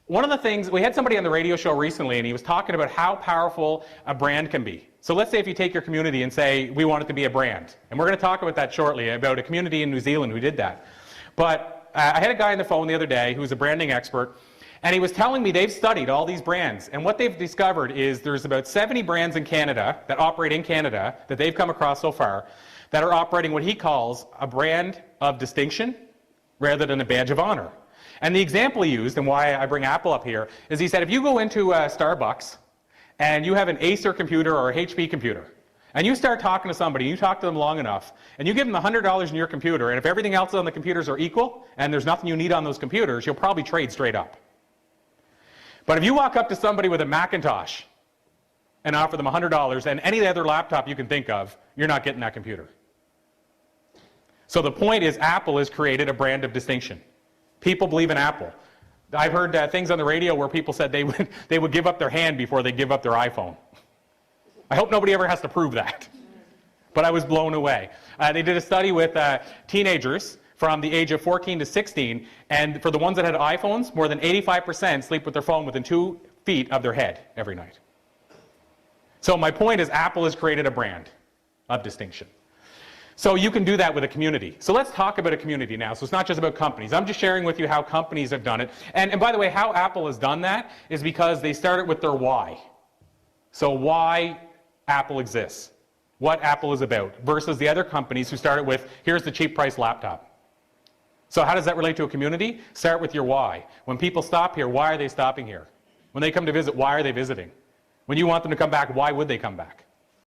one of the things, we had somebody on the radio show recently and he was talking about how powerful a brand can be. So let's say if you take your community and say, we want it to be a brand. And we're going to talk about that shortly, about a community in New Zealand who did that. But I had a guy on the phone the other day who's a branding expert, and he was telling me they've studied all these brands. And what they've discovered is there's about 70 brands in Canada that operate in Canada that they've come across so far that are operating what he calls a brand of distinction rather than a badge of honor. And the example he used, and why I bring Apple up here, is he said if you go into Starbucks and you have an Acer computer or a HP computer, and you start talking to somebody, you talk to them long enough, and you give them $100 in your computer, and if everything else on the computers are equal, and there's nothing you need on those computers, you'll probably trade straight up. But if you walk up to somebody with a Macintosh and offer them $100 and any other laptop you can think of, you're not getting that computer. So the point is Apple has created a brand of distinction. People believe in Apple. I've heard things on the radio where people said they would give up their hand before they give up their iPhone. I hope nobody ever has to prove that. But I was blown away. They did a study with teenagers from the age of 14 to 16, and for the ones that had iPhones, more than 85% sleep with their phone within 2 feet of their head every night. So my point is Apple has created a brand of distinction. So you can do that with a community. So let's talk about a community now. So it's not just about companies. I'm just sharing with you how companies have done it. And by the way, how Apple has done that is because they started with their why. So why Apple exists, what Apple is about, versus the other companies who started with, here's the cheap price laptop. So how does that relate to a community? Start with your why. When people stop here, why are they stopping here? When they come to visit, why are they visiting? When you want them to come back, why would they come back?